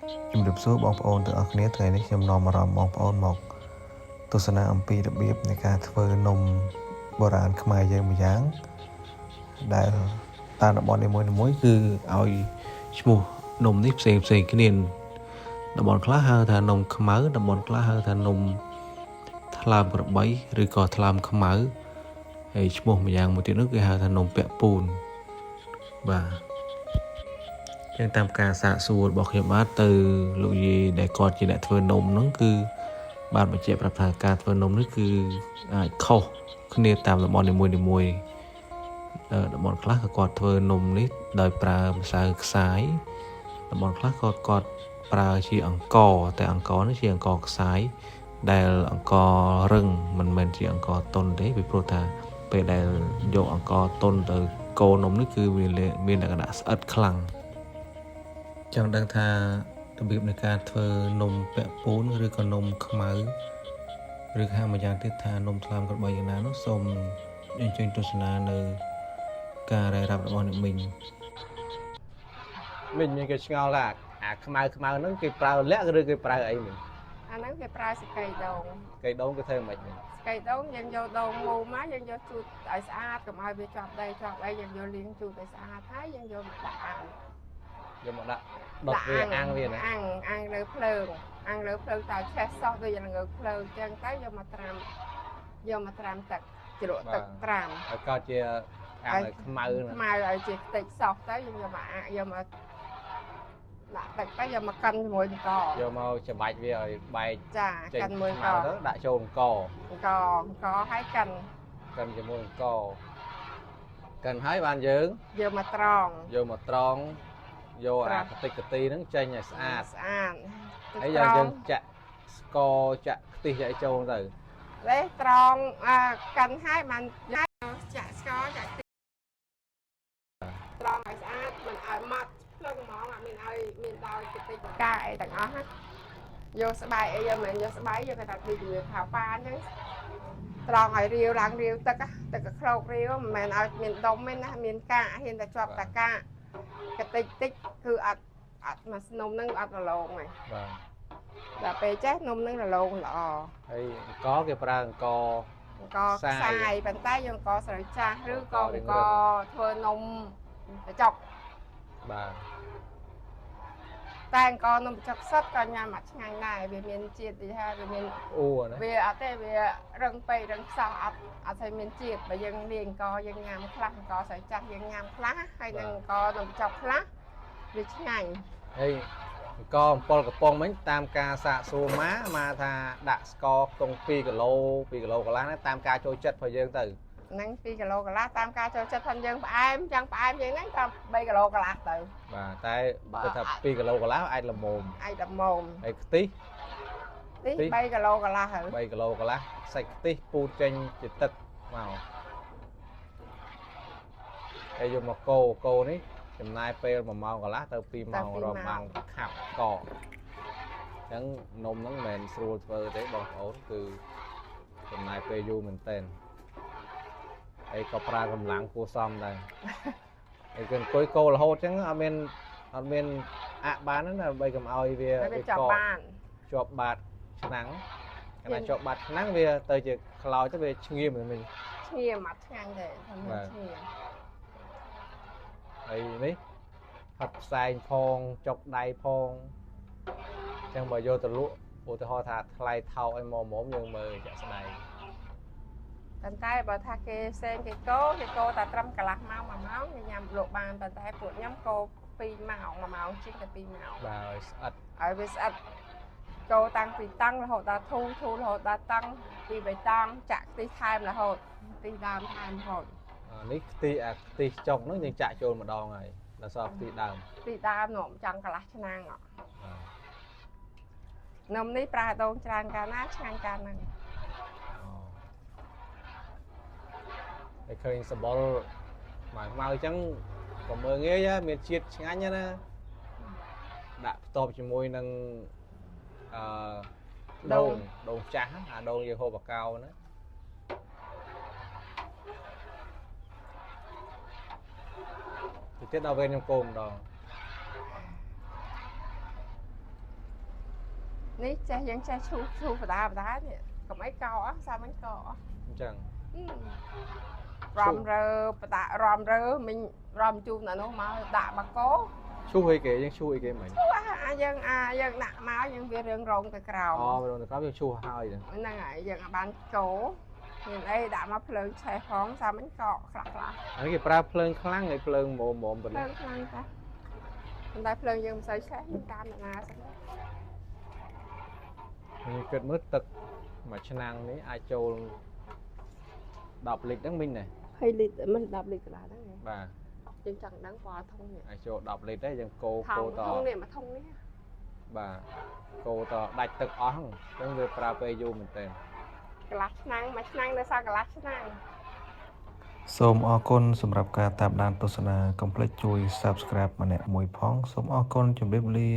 ជំរាបសួរបងប្អូនទាំងអស់គ្នាថ្ងៃនេះខ្ញុំនាំអារម្មណ៍បងប្អូនមកទស្សនាអំពីរបៀបនៃការធ្វើនំបុរាណខ្មែរយើងម្យ៉ាងដែលតាមតំបន់នីមួយៗគឺឲ្យឈ្មោះនំនេះផ្សេងគ្នាតំបន់ខ្លះហៅថានំខ្មៅតំបន់ខ្លះហៅថានំថ្លើមក្របីឬក៏ថ្លើមខ្មៅហើយឈ្មោះម្យ៉ាងមួយទៀតនោះគេហៅថានំពាក់ពូនបាទចឹងតាមការសាកសួររបស់ខ្ញុំបាទទៅលោកយាយដែលគាត់ជាអ្នកធ្វើនំហ្នឹងគឺបានបញ្ជាក់ប្រាប់ថាការធ្វើនំនេះគឺអាចខុសគ្នាតាមតំបន់នីមួយៗតំបន់ខ្លះក៏គាត់ធ្វើនំនេះដោយប្រើម្សៅខ្សាយតំបន់ខ្លះក៏គាត់ប្រើជាអង្ករតែអង្ករនេះជាអង្ករខ្សាយដែលអង្កររឹងមិនមែនជាអង្ករទន់ទេពីព្រោះថាពេលដែលយកអង្ករទន់ទៅកូរនំនេះគឺវាមានលក្ខណៈស្អិតខ្លាំងចង់ដឹងថារបៀបនៃការធ្វើនំពាក់ពូនឬក៏នំខ្មៅឬហៅម្យ៉ាងទៀតថានំថ្លើមក្របីយ៉ាងណានោះសូមអញ្ជើញទស្សនានៅការរាយរាប់របស់អ្នកមីងមានគេឆ្ងល់ថាអាខ្មៅហ្នឹងគេប្រើលាក់ឬគេប្រើអីមិញអាហ្នឹងគេប្រើសកៃដូងសកៃដូងគេធ្វើមិនមិញសកៃដូងយើងយកដូងមូលមកយើងយកជូតឲ្យស្អាតកុំឲ្យវាជាប់ដីជាប់អីយើងយកលាងជូតឲ្យស្អាតហើយយើងយកមកដាក់អាំងយកមកដាក់ដុតវាអាំងវាណាអាំងលើភ្លើងតើឆេះសោះដូចយ៉ាងលើភ្លើងអញ្ចឹងទៅយកមកត្រាំទឹកជ្រក់ទឹកត្រាំហើយក៏ជាអាំងឲ្យខ្មៅឲ្យជាខ្ទេចសោះទៅយើងយកមកដាក់ទឹកទៅយកមកកិនជាមួយអង្ករយកមកច្បាច់វាឲ្យបែកចាកិនមួយអង្ករទៅដាក់ចូលអង្ករហើយកិនជាមួយអង្ករកិនហើយបានយើងយកមកត្រង់យកអាកតិកទីហ្នឹងចេញឲ្យស្អាតហើយយើងចាក់ស្ករចាក់ខ្ទិះចាក់ចូលទៅត្រង់កិនហើយបានចាក់ស្ករចាក់ខ្ទិះត្រង់ឲ្យស្អាតមិនឲ្យម៉ត់ភ្លឹងហ្មងអត់មានឲ្យមានដល់កតិកកាអីទាំងអស់ណាយកស្បែកអីយកមិនយកស្បែកយកគេថាពីវាខោប៉ាអញ្ចឹងត្រង់ឲ្យរាវឡើងរាវទឹកក្លោករាវមិនមែនឲ្យមានដុំទេណាមានកាហ៊ានតែជាប់តាកាកតិចគឺអត់មកនំហ្នឹងអត់រលោងទេបាទដល់ពេលចេះនំហ្នឹងរលោងល្អហើយអង្ករគេប្រើអង្ករខ្សាយប៉ុន្តែយើងអង្ករស្រូវចាស់ឬក៏អង្ករធ្វើនំកញ្ចុកបាទតែអង្ករនំកញ្ចុកសុទ្ធក៏ញ៉ាំអត់ឆ្ងាញ់ដែរវាមានជាតិទីថាវាមានណាវាអត់ទេវារឹងពេករឹងខ្សោះអត់ស្អីមានជាតិបើយើងលាយអង្ករយើងញ៉ាំខ្លះអង្ករស្រូវចាស់យើងញ៉ាំខ្លះហើយនឹងអង្ករនំកញ្ចុកខ្លះវាឆ្ងាញ់ហើយអង្ករអំពិលកំប៉ុងមិញតាមការសាកសួរមកថាដាក់ស្ករខ្ទង់2គីឡូកន្លះណាតាមការចូលចិត្តរបស់យើងទៅហ្នឹង2គីឡូកន្លះតាមការចូលចិត្តផងយើងផ្អែមយ៉ាងយើងហ្នឹងតាម3គីឡូកន្លះទៅបាទតែគឺថា2គីឡូកន្លះអាចល្មមហើយខ្ទិះ3គីឡូកន្លះហើយ3គីឡូកន្លះសាច់ខ្ទិះពូតចេញជាទឹកមកហើយយកមកកូរនេះចំណាយពេល1ម៉ោងកន្លះទៅ2ម៉ោងរហូតបានខាប់កអញ្ចឹងនំហ្នឹងមិនមែនស្រួលធ្វើទេបងប្អូនគឺចំណាយពេលយូរមែនទែនហើយក៏ប្រើកម្លាំងគួរសមដែរហើយគឺអង្គុយកូររហូតអញ្ចឹងអត់មានអាក់បានណាដើម្បីកុំឲ្យវាជាប់បាតឆ្នាំងកាលណាជាប់បាតឆ្នាំងវាទៅជាខ្លោចទៅវាឆ្ងៀមមិនឆ្ងៀមអត់ឆ្ងាញ់ទេឆ្ងៀមហើយនេះហត់ផ្សែងផងចុកដៃផងអញ្ចឹងបើយកទៅលក់ឧទាហរណ៍ថាថ្លៃថោកឲ្យមកមុំយើងមើលចាក់ស្ដែងប៉ុន្តែបើថាគេផ្សេងគេកោតែត្រឹមកន្លះម៉ោង1ម៉ោងគេញ៉ាំលក់បានប៉ុន្តែពួកខ្ញុំកោ2ម៉ោង1ម៉ោងជាងតែ2ម៉ោងបាទឲ្យស្អិតឲ្យវាស្អិតកោតាំងពីតាំងរហូតដល់ធូរហូតដល់តាំងពីបៃតងចាក់ខ្ទិះថែមរហូតខ្ទិះដើមថែមរហូតនេះខ្ទិះចុកហ្នឹងយើងចាក់ចូលម្ដងហើយដល់សល់ខ្ទិះដើមនំចង់កន្លះឆ្នាំងនំនេះប្រើដូងច្រើនកាលណាឆ្ងាញ់កាលហ្នឹងហើយឃើញសបល់ម៉ៅអញ្ចឹងក៏មើលងាយមានជាតិឆ្ងាញ់ណាដាក់ផ្ទាប់ជាមួយនឹងដូងចាស់អាដូងយើងហូបបកៅណាទីទៀតដល់វេនខ្ញុំកូរម្ដង នេះចេះយើងចេះឈូបដានេះកុំអីកោសាមិញកោ អញ្ចឹង រំរើបដារំរើមិញរំជូនអានោះមកដាក់បកោ ឈូសអីគេយើងឈូសអីគេមិញ យើងដាក់មកយើងវារឿងរងទៅក្រោម អូរងទៅក្រោមយើងឈូសហើយ ហ្នឹងហើយយើងបានកោមានអីដាក់មកភ្លើងឆេះផងសាមិញកោខ្លះ អានេះគេប្រើភ្លើងខ្លាំងហើយភ្លើងមុំប៉ុណ្ ភ្លើ ណឹង ងខ្លាំងតាតែភ្លើងយើងមិនសូវឆេះតាមណាសិន នេះគិតមើលទឹកមួយឆ្នាំងនេះអាចចូល10លីត្រហ្នឹងមិញណា 20លីត្រមិន10លីត្រកន្លះហ្នឹង បាទ យើងចង់ដឹងពណ៌ធុងនេះ អាចចូល10លីត្រដែរយើងកូត ធុងនេះមកធុងនេះ បាទកូតដាច់ទឹកអស់ហ្នឹងវាប្រើពេលយូរមែនតើ កន្លះឆ្នាំងមួយឆ្នាំងនៅសល់កន្លះឆ្នាំង សូមអរគុណសម្រាប់ការតាមដានទស្សនាកុំភ្លេចជួយ Subscribe ម្នាក់មួយផងសូមអរគុណជម្រាបលា